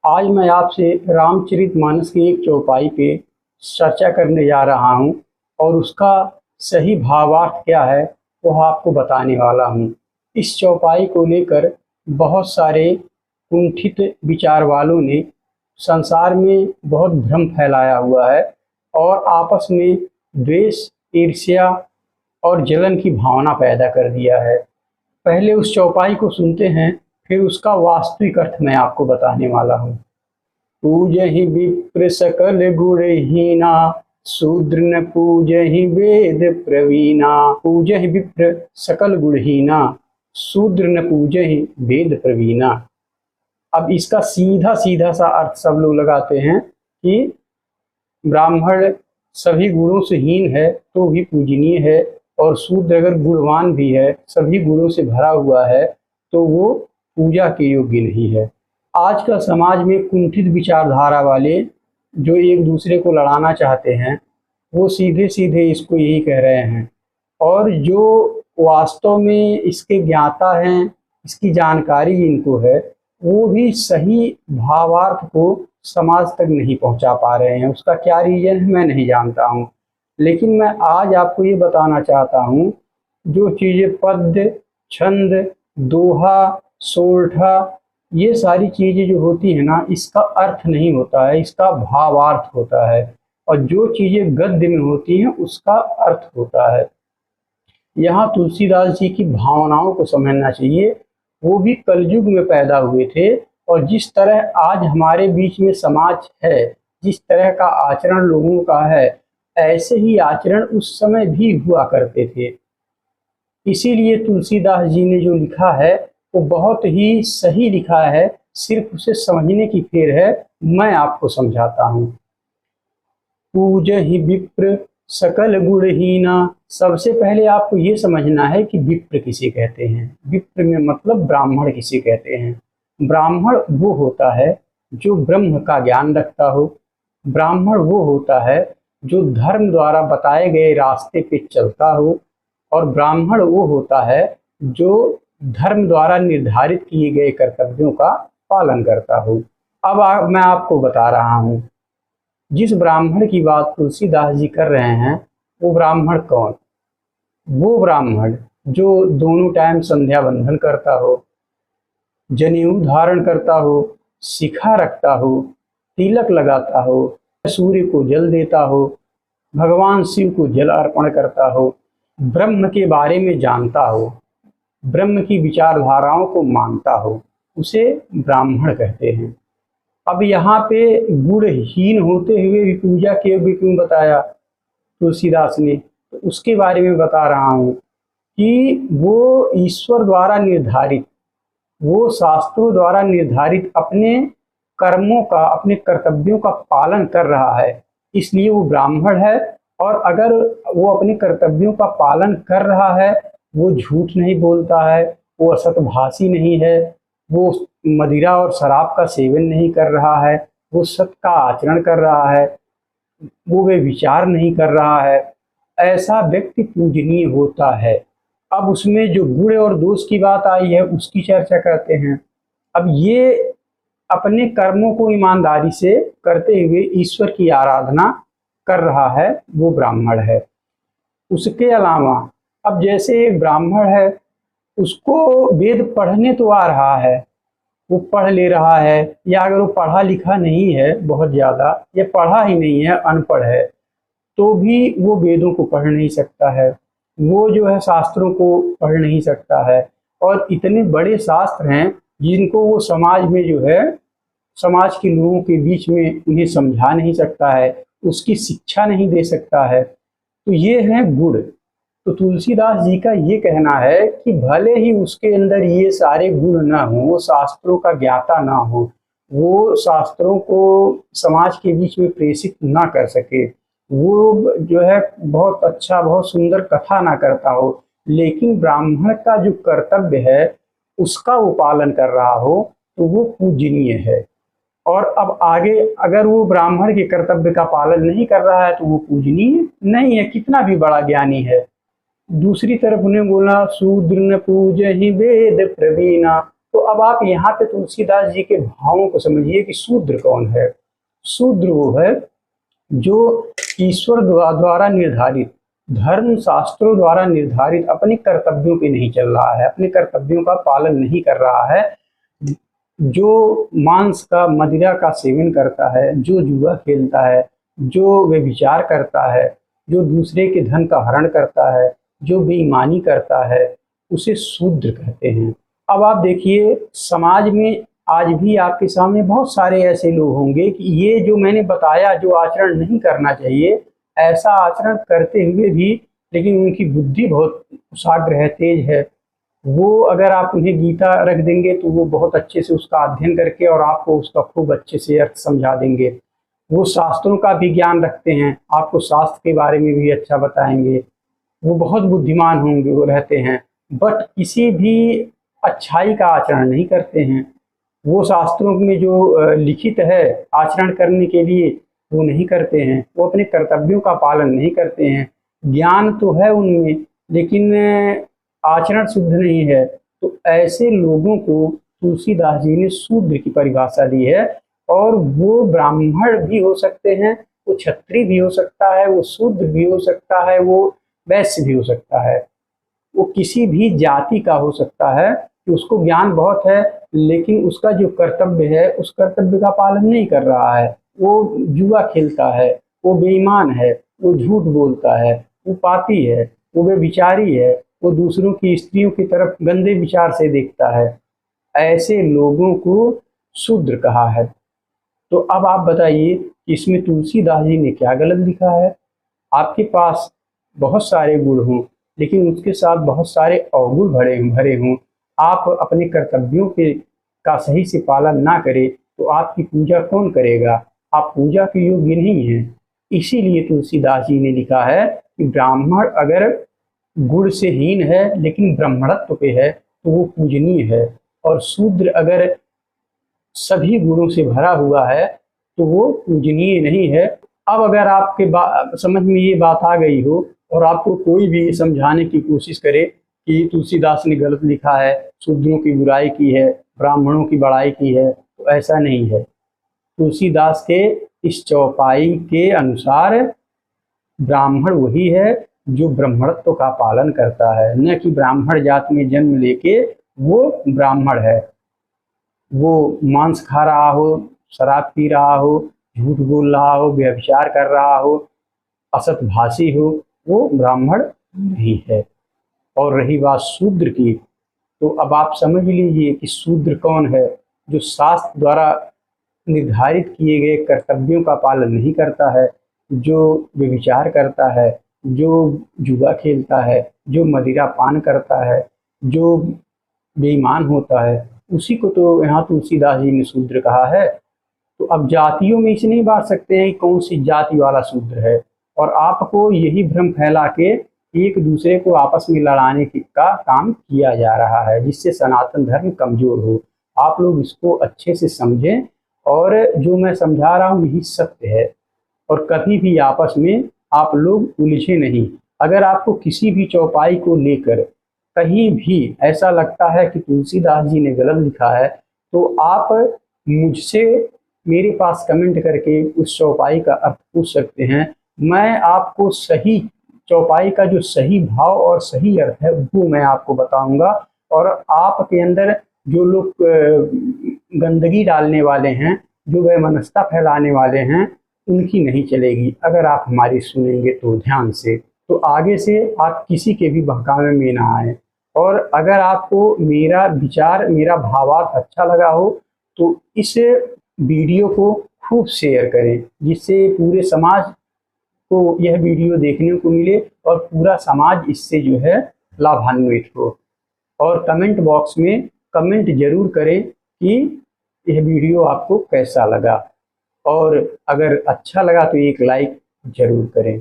आज मैं आपसे रामचरितमानस की एक चौपाई पे चर्चा करने जा रहा हूँ और उसका सही भावार्थ क्या है वह आपको बताने वाला हूँ। इस चौपाई को लेकर बहुत सारे कुंठित विचार वालों ने संसार में बहुत भ्रम फैलाया हुआ है और आपस में द्वेष, ईर्ष्या और जलन की भावना पैदा कर दिया है। पहले उस चौपाई को सुनते हैं, फिर उसका वास्तविक अर्थ मैं आपको बताने वाला हूँ। पूजहि विप्र सकल गुणहीना, शूद्र न पूजहि वेद प्रवीणा। पूजहि विप्र सकल गुणहीना, शूद्र न पूजहि वेद प्रवीणा। अब इसका सीधा सीधा सा अर्थ सब लोग लगाते हैं कि ब्राह्मण सभी गुणों से हीन है तो भी पूजनीय है, और शूद्र अगर गुणवान भी है, सभी गुणों से भरा हुआ है, तो वो पूजा के योग्य नहीं है। आज का समाज में कुंठित विचारधारा वाले जो एक दूसरे को लड़ाना चाहते हैं, वो सीधे सीधे इसको यही कह रहे हैं, और जो वास्तव में इसके ज्ञाता हैं, इसकी जानकारी इनको है, वो भी सही भावार्थ को समाज तक नहीं पहुंचा पा रहे हैं। उसका क्या रीजन है मैं नहीं जानता हूं, लेकिन मैं आज आपको ये बताना चाहता हूं, जो चीज़ें पद्य, छंद, दोहा, सोरठा, ये सारी चीज़ें जो होती है ना, इसका अर्थ नहीं होता है, इसका भावार्थ होता है, और जो चीज़ें गद्य में होती हैं उसका अर्थ होता है। यहाँ तुलसीदास जी की भावनाओं को समझना चाहिए। वो भी कलयुग में पैदा हुए थे, और जिस तरह आज हमारे बीच में समाज है, जिस तरह का आचरण लोगों का है, ऐसे ही आचरण उस समय भी हुआ करते थे। इसीलिए तुलसीदास जी ने जो लिखा है वो बहुत ही सही लिखा है, सिर्फ उसे समझने की फेर है। मैं आपको समझाता हूँ। पूजहि विप्र सकल गुणहीना। सबसे पहले आपको ये समझना है कि विप्र किसे कहते हैं। विप्र में मतलब ब्राह्मण किसे कहते हैं। ब्राह्मण वो होता है जो ब्रह्म का ज्ञान रखता हो। ब्राह्मण वो होता है जो धर्म द्वारा बताए गए रास्ते पे चलता हो, और ब्राह्मण वो होता है जो धर्म द्वारा निर्धारित किए गए कर्तव्यों का पालन करता हो। अब मैं आपको बता रहा हूँ, जिस ब्राह्मण की बात तुलसीदास जी कर रहे हैं वो ब्राह्मण कौन? वो ब्राह्मण जो दोनों टाइम संध्या बंधन करता हो, जनेऊ धारण करता हो, शिखा रखता हो, तिलक लगाता हो, सूर्य को जल देता हो, भगवान शिव को जल अर्पण करता हो, ब्रह्म के बारे में जानता हो, ब्रह्म की विचारधाराओं को मानता हो, उसे ब्राह्मण कहते हैं। अब यहाँ पे गुणहीन होते हुए भी पूजा के योग्य क्यों बताया तुलसीदास ने? तो उसके बारे में बता रहा हूँ कि वो ईश्वर द्वारा निर्धारित, वो शास्त्रों द्वारा निर्धारित अपने कर्मों का, अपने कर्तव्यों का पालन कर रहा है, इसलिए वो ब्राह्मण है। और अगर वो अपने कर्तव्यों का पालन कर रहा है, वो झूठ नहीं बोलता है, वो असतभाषी नहीं है, वो मदिरा और शराब का सेवन नहीं कर रहा है, वो सत्य का आचरण कर रहा है, वो वे विचार नहीं कर रहा है, ऐसा व्यक्ति पूजनीय होता है। अब उसमें जो गुण और दोष की बात आई है उसकी चर्चा करते हैं। अब ये अपने कर्मों को ईमानदारी से करते हुए ईश्वर की आराधना कर रहा है, वो ब्राह्मण है। उसके अलावा अब जैसे एक ब्राह्मण है, उसको वेद पढ़ने तो आ रहा है, वो पढ़ ले रहा है, या अगर वो पढ़ा लिखा नहीं है बहुत ज़्यादा, या पढ़ा ही नहीं है, अनपढ़ है, तो भी वो वेदों को पढ़ नहीं सकता है, वो जो है शास्त्रों को पढ़ नहीं सकता है। और इतने बड़े शास्त्र हैं जिनको वो समाज में जो है, समाज के लोगों के बीच में उन्हें समझा नहीं सकता है, उसकी शिक्षा नहीं दे सकता है। तो ये है गुण। तो तुलसीदास जी का ये कहना है कि भले ही उसके अंदर ये सारे गुण ना हो, वो शास्त्रों का ज्ञाता ना हो, वो शास्त्रों को समाज के बीच में प्रेषित ना कर सके, वो जो है बहुत अच्छा, बहुत सुंदर कथा ना करता हो, लेकिन ब्राह्मण का जो कर्तव्य है उसका वो पालन कर रहा हो, तो वो पूजनीय है। और अब आगे अगर वो ब्राह्मण के कर्तव्य का पालन नहीं कर रहा है तो वो पूजनीय नहीं है, कितना भी बड़ा ज्ञानी है। दूसरी तरफ उन्हें बोला, शूद्र न पूजहि वेद प्रवीणा। तो अब आप यहाँ पे तुलसीदास जी के भावों को समझिए कि शूद्र कौन है। शूद्र वो है जो ईश्वर द्वारा निर्धारित, धर्म शास्त्रों द्वारा निर्धारित अपने कर्तव्यों पे नहीं चल रहा है, अपने कर्तव्यों का पालन नहीं कर रहा है, जो मांस का मदिरा का सेवन करता है, जो जुआ खेलता है, जो व्यभिचार करता है, जो दूसरे के धन का हरण करता है, जो बेईमानी करता है, उसे शूद्र कहते हैं। अब आप देखिए समाज में आज भी आपके सामने बहुत सारे ऐसे लोग होंगे कि ये जो मैंने बताया जो आचरण नहीं करना चाहिए, ऐसा आचरण करते हुए भी लेकिन उनकी बुद्धि बहुत कुशाग्र है, तेज है। वो अगर आप उन्हें गीता रख देंगे तो वो बहुत अच्छे से उसका अध्ययन करके और आपको उसका खूब अच्छे से अर्थ समझा देंगे। वो शास्त्रों का भी ज्ञान रखते हैं, आपको शास्त्र के बारे में भी अच्छा बताएंगे। वो बहुत बुद्धिमान होंगे, वो रहते हैं, बट किसी भी अच्छाई का आचरण नहीं करते हैं। वो शास्त्रों में जो लिखित है आचरण करने के लिए वो नहीं करते हैं, वो अपने कर्तव्यों का पालन नहीं करते हैं। ज्ञान तो है उनमें लेकिन आचरण शुद्ध नहीं है। तो ऐसे लोगों को तुलसीदास जी ने शूद्र की परिभाषा दी है। और वो ब्राह्मण भी हो सकते हैं, वो क्षत्रिय भी हो सकता है, वो शूद्र भी हो सकता है, वो वैश्य भी हो सकता है, वो किसी भी जाति का हो सकता है कि उसको ज्ञान बहुत है लेकिन उसका जो कर्तव्य है उस कर्तव्य का पालन नहीं कर रहा है। वो जुआ खेलता है, वो बेईमान है, वो झूठ बोलता है, वो पापी है, वो व्यभिचारी है, वो दूसरों की स्त्रियों की तरफ गंदे विचार से देखता है। ऐसे लोगों को शूद्र कहा है। तो अब आप बताइए कि इसमें तुलसीदास जी ने क्या गलत लिखा है। आपके पास बहुत सारे गुण हों लेकिन उसके साथ बहुत सारे अवगुण भरे हों, आप अपने कर्तव्यों के का सही से पालन ना करें तो आपकी पूजा कौन करेगा, आप पूजा के योग्य नहीं हैं। इसीलिए तुलसीदास जी ने लिखा है कि ब्राह्मण अगर गुण से हीन है लेकिन ब्राह्मणत्व पे है तो वो पूजनीय है, और शूद्र अगर सभी गुणों से भरा हुआ है तो वो पूजनीय नहीं है। अब अगर आपके समझ में ये बात आ गई हो और आपको कोई भी समझाने की कोशिश करे कि तुलसीदास ने गलत लिखा है, शूद्रों की बुराई की है, ब्राह्मणों की बड़ाई की है, तो ऐसा नहीं है। तुलसीदास के इस चौपाई के अनुसार ब्राह्मण वही है जो ब्राह्मणत्व का पालन करता है, न कि ब्राह्मण जात में जन्म लेके वो ब्राह्मण है। वो मांस खा रहा हो, शराब पी रहा हो, झूठ बोल रहा हो, व्यभिचार कर रहा हो, असतभाषी हो, वो ब्राह्मण नहीं है। और रही बात शूद्र की, तो अब आप समझ लीजिए कि शूद्र कौन है। जो शास्त्र द्वारा निर्धारित किए गए कर्तव्यों का पालन नहीं करता है, जो व्यभिचार करता है, जो जुआ खेलता है, जो मदिरा पान करता है, जो बेईमान होता है, उसी को तो यहाँ तुलसीदास जी ने शूद्र कहा है। तो अब जातियों में इसे नहीं बांट सकते हैं कि कौन सी जाति वाला शूद्र है, और आपको यही भ्रम फैला के एक दूसरे को आपस में लड़ाने का काम किया जा रहा है जिससे सनातन धर्म कमजोर हो। आप लोग इसको अच्छे से समझें, और जो मैं समझा रहा हूँ यही सत्य है, और कभी भी आपस में आप लोग उलझे नहीं। अगर आपको किसी भी चौपाई को लेकर कहीं भी ऐसा लगता है कि तुलसीदास जी ने गलत लिखा है तो आप मुझसे मेरे पास कमेंट करके उस चौपाई का अर्थ पूछ सकते हैं। मैं आपको सही चौपाई का जो सही भाव और सही अर्थ है वो मैं आपको बताऊंगा, और आपके अंदर जो लोग गंदगी डालने वाले हैं, जो वैमनस्यता फैलाने वाले हैं, उनकी नहीं चलेगी अगर आप हमारी सुनेंगे तो ध्यान से। तो आगे से आप किसी के भी बहकावे में ना आए, और अगर आपको मेरा विचार, मेरा भावार्थ अच्छा लगा हो तो इस वीडियो को खूब शेयर करें जिससे पूरे समाज को यह वीडियो देखने को मिले और पूरा समाज इससे जो है लाभान्वित हो। और कमेंट बॉक्स में कमेंट जरूर करें कि यह वीडियो आपको कैसा लगा, और अगर अच्छा लगा तो एक लाइक जरूर करें।